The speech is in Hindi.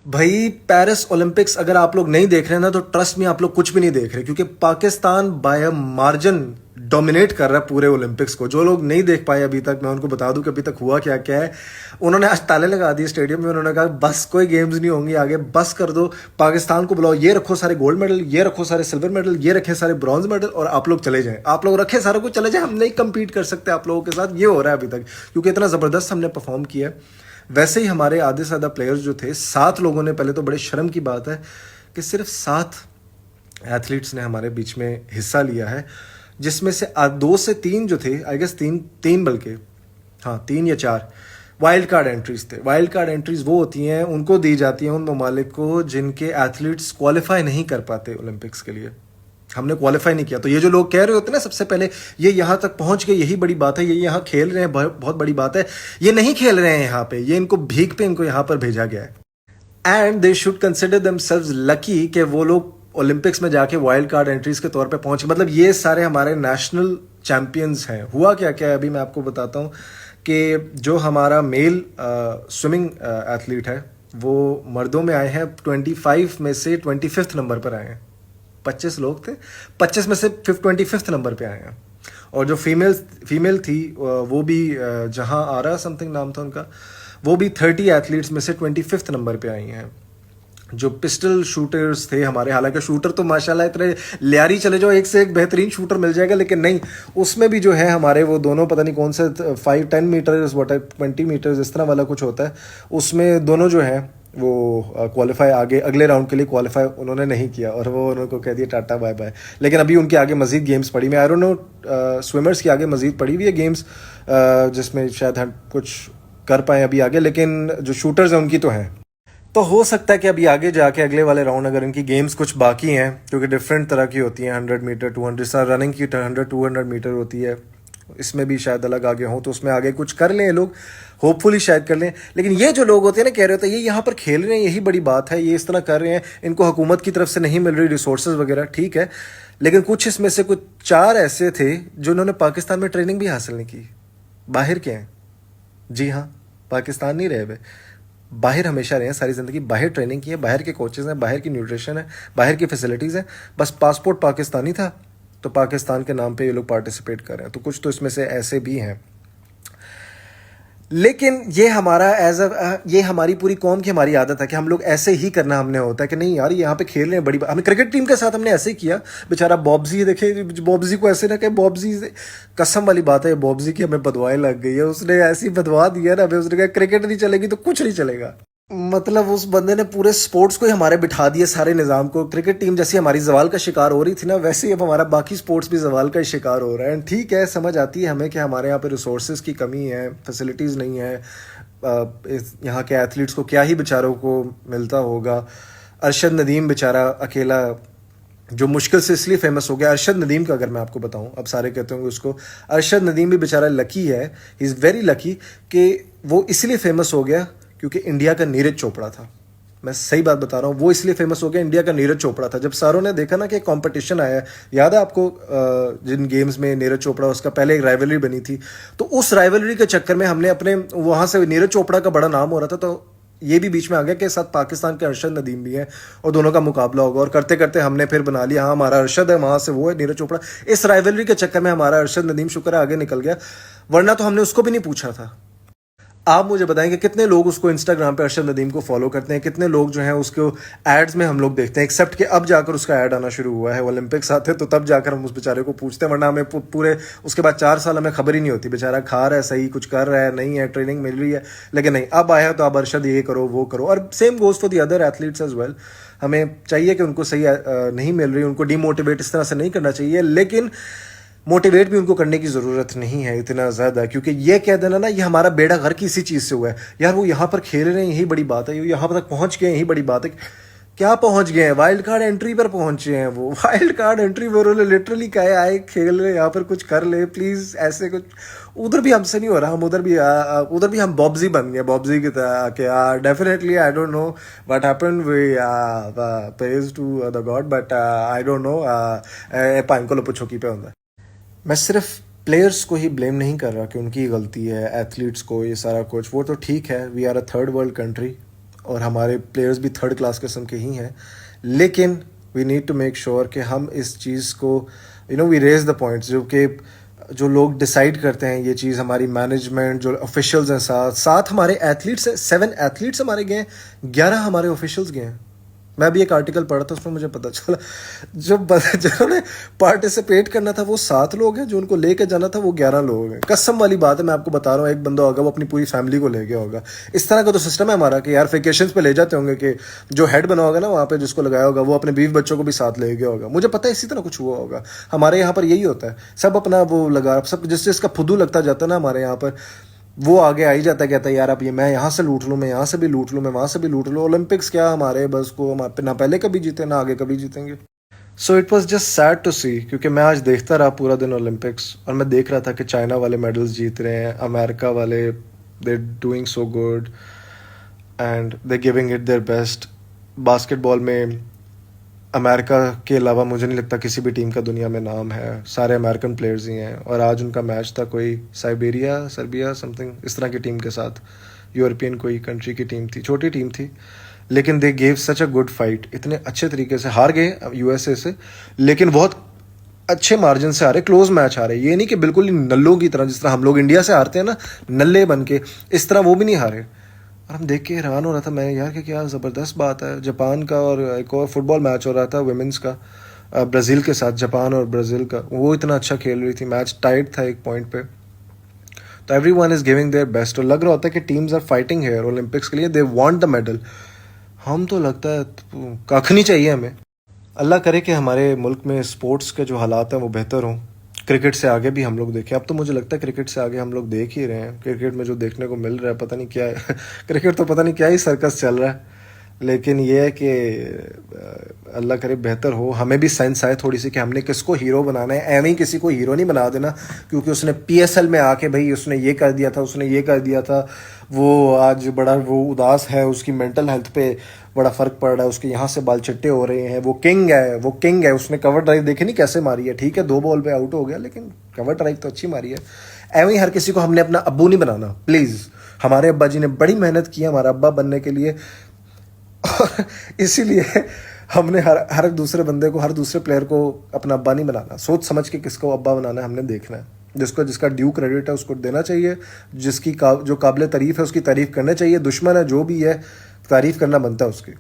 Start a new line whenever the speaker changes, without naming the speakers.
भाई पेरिस ओलंपिक्स अगर आप लोग नहीं देख रहे हैं ना तो ट्रस्ट में आप लोग कुछ भी नहीं देख रहे, क्योंकि Pakistan by a margin dominate कर रहा है पूरे ओलंपिक्स को। जो लोग नहीं देख पाए अभी तक, मैं उनको बता दूं कि अभी तक हुआ क्या क्या है। उन्होंने आज ताले लगा दिए स्टेडियम में, उन्होंने कहा बस कोई गेम्स नहीं होंगी आगे, बस कर दो, पाकिस्तान को बुलाओ, ये रखो सारे गोल्ड मेडल, ये रखो सारे सिल्वर मेडल, ये रखे सारे ब्रॉन्ज मेडल और आप लोग चले जाएं। आप लोग रखे सारा कुछ, चले जाए, हम नहीं compete कर सकते आप लोगों के साथ। ये हो रहा है अभी तक, क्योंकि इतना ज़बरदस्त हमने परफॉर्म किया है। वैसे ही हमारे आधे से ज़्यादा प्लेयर्स जो थे, 7 लोगों ने, पहले तो बड़े शर्म की बात है कि सिर्फ 7 एथलीट्स ने हमारे बीच में हिस्सा लिया है, जिसमें से 2 से 3 जो थे, आई गेस 3 बल्कि, हाँ 3 या 4 वाइल्ड कार्ड एंट्रीज थे। वाइल्ड कार्ड एंट्रीज वो होती हैं, उनको दी जाती हैं उन ममालिक को जिनके एथलीट्स क्वालिफाई नहीं कर पाते ओलंपिक्स के लिए। हमने क्वालिफाई नहीं किया, तो ये जो लोग कह रहे होते हैं ना सबसे पहले, ये यहाँ तक पहुंच गए यही बड़ी बात है, ये यहाँ खेल रहे हैं बहुत बड़ी बात है। ये नहीं खेल रहे हैं यहाँ पे, ये इनको भीख पे इनको यहाँ पर भेजा गया है। And they should consider themselves lucky कि वो लोग ओलंपिक्स में जाके वाइल्ड कार्ड एंट्रीज के तौर पे पहुंचे। मतलब ये सारे हमारे नेशनल चैंपियंस हैं। हुआ क्या क्या है अभी मैं आपको बताता हूँ कि जो हमारा मेल स्विमिंग एथलीट है, वो मर्दों में आए हैं 25 में से 25th नंबर पर आए हैं। 25 लोग थे, 25 में से 25th नंबर पे आए हैं। और जो फीमेल थी वो भी जहां आरा समथिंग नाम था उनका, वो भी 30 एथलीट्स में से 25th नंबर पे आई हैं। जो पिस्टल शूटर्स थे हमारे, हालांकि शूटर तो माशाल्लाह इतने लियारी, चले जाओ एक से एक बेहतरीन शूटर मिल जाएगा, लेकिन नहीं, उसमें भी जो है हमारे वो दोनों पता नहीं कौन से 5-10 मीटर्स 20 मीटर्स इस तरह वाला कुछ होता है, उसमें दोनों जो है वो क्वालिफाई आगे अगले राउंड के लिए क्वालिफाई उन्होंने नहीं किया और वो उनको कह दिया टाटा बाय बाय। लेकिन अभी उनके आगे मजीद गेम्स पड़ी, मैं आई डोंट नो स्विमर्स की आगे मजीद पड़ी हुई है गेम्स, जिसमें शायद हम कुछ कर पाए अभी आगे, लेकिन जो शूटर्स हैं उनकी तो हैं। तो हो सकता है कि अभी आगे जाके अगले वाले राउंड अगर इनकी गेम्स कुछ बाकी हैं, क्योंकि डिफरेंट तरह की होती हैं, 100 मीटर 200 सर रनिंग की 100-200 मीटर होती है, इसमें भी शायद अलग आगे हों, तो उसमें आगे कुछ कर लें ये लोग, होपफुली शायद कर लें। लेकिन ये जो लोग होते हैं ना, कह रहे होते हैं ये यहाँ पर खेल रहे हैं, यही बड़ी बात है, ये इस तरह कर रहे हैं, इनको हुकूमत की तरफ से नहीं मिल रही रिसोर्सेज वगैरह, ठीक है, लेकिन कुछ इसमें से कुछ 4 ऐसे थे जो उन्होंने पाकिस्तान में ट्रेनिंग भी हासिल नहीं की, बाहर के हैं। जी हाँ, पाकिस्तान नहीं रहे हुए, बाहर हमेशा रहे हैं, सारी ज़िंदगी बाहर ट्रेनिंग की है, बाहर के कोचेज़ हैं, बाहर की न्यूट्रिशन है, बाहर की फैसिलिटीज़ हैं, बस पासपोर्ट पाकिस्तानी था तो पाकिस्तान के नाम पे ये लोग पार्टिसिपेट कर रहे हैं। तो कुछ तो इसमें से ऐसे भी हैं, लेकिन ये हमारा ये हमारी पूरी कौम की हमारी आदत है कि हम लोग ऐसे ही करना हमने होता है कि नहीं यार यहाँ पे खेल रहे हैं बड़ी बात। हमें क्रिकेट टीम के साथ हमने ऐसे ही किया, बेचारा बॉब्जी, देखे बॉब्जी को ऐसे ना कहे, बॉब्जी कसम वाली बात है, बॉब्जी की हमें बदवाएं लग गई है, उसने ऐसी बदवा दिया ना हमें, उसने कहा क्रिकेट नहीं चलेगी तो कुछ नहीं चलेगा। मतलब उस बंदे ने पूरे स्पोर्ट्स को ही हमारे बिठा दिया, सारे निज़ाम को। क्रिकेट टीम जैसी हमारी जवाल का शिकार हो रही थी ना, वैसे ही अब हमारा बाकी स्पोर्ट्स भी जवाल का ही शिकार हो रहा है। ठीक है, समझ आती है हमें कि हमारे यहाँ पे रिसोर्सेज की कमी है, फैसिलिटीज़ नहीं है, यहाँ के एथलीट्स को क्या ही बेचारों को मिलता होगा। अरशद नदीम बेचारा अकेला जो मुश्किल से इसलिए फेमस हो गया, अरशद नदीम का अगर मैं आपको बताऊं, अब सारे कहते होंगे उसको, अरशद नदीम भी बेचारा लकी है, ही इज़ वेरी लकी कि वो इसलिए फेमस हो गया क्योंकि इंडिया का नीरज चोपड़ा था। मैं सही बात बता रहा हूँ, वो इसलिए फेमस हो गया, इंडिया का नीरज चोपड़ा था। जब सारों ने देखा ना कि कंपटीशन आया, याद है आपको जिन गेम्स में नीरज चोपड़ा, उसका पहले एक राइवलरी बनी थी, तो उस राइवलरी के चक्कर में हमने अपने वहाँ से नीरज चोपड़ा का बड़ा नाम हो रहा था, तो ये भी बीच में आ गया कि साथ पाकिस्तान के अरशद नदीम भी हैं और दोनों का मुकाबला होगा। और करते करते हमने फिर बना लिया, हाँ हमारा अरशद है, वहाँ से वो है नीरज चोपड़ा। इस राइवलरी के चक्कर में हमारा अरशद नदीम शुक्र है आगे निकल गया, वरना तो हमने उसको भी नहीं पूछा था। आप मुझे बताएं कि कितने लोग उसको इंस्टाग्राम पे अरशद नदीम को फॉलो करते हैं, कितने लोग जो हैं उसको एड्स में हम लोग देखते हैं, एक्सेप्ट कि अब जाकर उसका ऐड आना शुरू हुआ है, ओलंपिक्स आते तो तब जाकर हम उस बेचारे को पूछते हैं, वरना हमें पूरे उसके बाद 4 साल हमें खबर ही नहीं होती बेचारा खा रहा है सही, कुछ कर रहा है नहीं है, ट्रेनिंग मिल रही है। लेकिन नहीं, अब आया तो अब अरशद ये करो वो करो। और same goes for the other athletes as well. हमें चाहिए कि उनको सही नहीं मिल रही, उनको डीमोटिवेट इस तरह से नहीं करना चाहिए, लेकिन मोटिवेट भी उनको करने की ज़रूरत नहीं है इतना ज़्यादा, क्योंकि ये कह देना ना ये हमारा बेड़ा गर्क इसी चीज़ से हुआ है, यार वो यहाँ पर खेल रहे हैं यही बड़ी बात है, यहाँ तक पहुँच गए यही बड़ी बात है। क्या पहुँच गए हैं? वाइल्ड कार्ड एंट्री पर पहुँचे हैं वो, वाइल्ड कार्ड एंट्री पर उन्होंने लिटरली कहा आए खेल रहे यहाँ पर, कुछ कर ले प्लीज़, ऐसे कुछ। उधर भी हमसे नहीं हो रहा, हम उधर भी हम बॉब्जी बन गए, बॉब्जी की तरह कि definitely I don't know what happened, we praise to the god, but I don't know पाइंको पुछोकी पे होता है। मैं सिर्फ प्लेयर्स को ही ब्लेम नहीं कर रहा कि उनकी गलती है, एथलीट्स को, ये सारा कुछ, वो तो ठीक है, we are a third world country और हमारे प्लेयर्स भी थर्ड क्लास किस्म के ही हैं, लेकिन we need to make sure कि हम इस चीज़ को वी रेज द पॉइंट्स, जो लोग डिसाइड करते हैं ये चीज़, हमारी मैनेजमेंट, जो ऑफिशियल्स हैं, साथ हमारे एथलीट्स हैं, 7 एथलीट्स हमारे गए हैं, 11 हमारे ऑफिशियल्स गए हैं। मैं अभी एक आर्टिकल पढ़ा था, उसमें मुझे पता चला जिन्होंने पार्टिसिपेट करना था वो 7 लोग हैं, जो उनको लेके जाना था वो 11 लोग हैं। कसम वाली बात है, मैं आपको बता रहा हूँ, एक बंदा होगा वो अपनी पूरी फैमिली को ले गया होगा। इस तरह का तो सिस्टम है हमारा कि यार वेकेशंस पे ले जाते होंगे, कि जो हेड बना होगा ना वहाँ पे, जिसको लगाया होगा, वो अपने बीवी बच्चों को भी साथ ले गया होगा। मुझे पता है इसी तरह कुछ हुआ होगा। हमारे यहाँ पर यही होता है, सब अपना वो लगा, सब जिससे इसका फुदू लगता जाता है ना हमारे यहाँ पर, वो आगे आ ही जाता है, कहता है यार अब ये मैं यहाँ से लूट लूँ, मैं यहाँ से भी लूट लूँ, मैं वहाँ से भी लूट लूँ। ओलंपिक्स क्या हमारे बस को, हम ना पहले कभी जीते ना आगे कभी जीतेंगे। So it was just sad to see, क्योंकि मैं आज देखता रहा पूरा दिन ओलंपिक्स, और मैं देख रहा था कि चाइना वाले मेडल्स जीत रहे हैं, अमेरिका वाले they doing so good and they giving it their best. Basketball में अमेरिका के अलावा मुझे नहीं लगता किसी भी टीम का दुनिया में नाम है, सारे अमेरिकन प्लेयर्स ही हैं। और आज उनका मैच था कोई सर्बिया समथिंग इस तरह की टीम के साथ, यूरोपियन कोई कंट्री की टीम थी, छोटी टीम थी, लेकिन they gave such a good fight. इतने अच्छे तरीके से हार गए यूएसए से, लेकिन बहुत अच्छे मार्जिन से हारे, क्लोज मैच हारे। ये नहीं कि बिल्कुल ही नल्लों की तरह, जिस तरह हम लोग इंडिया से हारते हैं ना नल्ले बन के, इस तरह वो भी नहीं हारे। और हम देख के हैरान हो रहा था मैं, यार कि क्या ज़बरदस्त बात है। जापान का और एक और फुटबॉल मैच हो रहा था विमेंस का, ब्राज़ील के साथ, जापान और ब्राज़ील का, वो इतना अच्छा खेल रही थी, मैच टाइट था एक पॉइंट पे। तो everyone is giving their best, और लग रहा होता है कि teams are fighting here Olympics के लिए, दे वांट द मेडल। हम तो लगता है कख नहीं चाहिए हमें। अल्लाह करे कि हमारे मुल्क में स्पोर्ट्स के जो हालात हैं वो बेहतर हों, क्रिकेट से आगे भी हम लोग देखें। अब तो मुझे लगता है क्रिकेट से आगे हम लोग देख ही रहे हैं। क्रिकेट में जो देखने को मिल रहा है पता नहीं क्या है क्रिकेट तो पता नहीं क्या ही सर्कस चल रहा है। लेकिन ये है कि अल्लाह करे बेहतर हो, हमें भी सेंस आए थोड़ी सी कि हमने किसको हीरो बनाना है। एवं ही किसी को हीरो नहीं बना देना क्योंकि उसने पीएसएल में आके भाई उसने ये कर दिया था, उसने ये कर दिया था, वो आज बड़ा वो उदास है, उसकी मेंटल हेल्थ पे बड़ा फर्क पड़ रहा है, उसके यहाँ से बाल चिट्टे हो रहे हैं, वो किंग है, उसने कवर ड्राइव देखी नहीं कैसे मारी है। ठीक है 2 बॉल पे आउट हो गया, लेकिन कवर ड्राइव तो अच्छी मारी है। एवं ही हर किसी को हमने अपना अब्बू नहीं बनाना प्लीज़। हमारे अब्बा जी ने बड़ी मेहनत की हमारा अब्बा बनने के लिए, और इसीलिए हमने हर दूसरे बंदे को, हर दूसरे प्लेयर को अपना अब्बा नहीं बनाना। सोच समझ के किसको अब्बा बनाना है हमने देखना है। जिसका ड्यू क्रेडिट है उसको देना चाहिए, जो काबिल तारीफ़ है उसकी तारीफ़ करना चाहिए। दुश्मन है जो भी है तारीफ़ करना बनता है उसकी।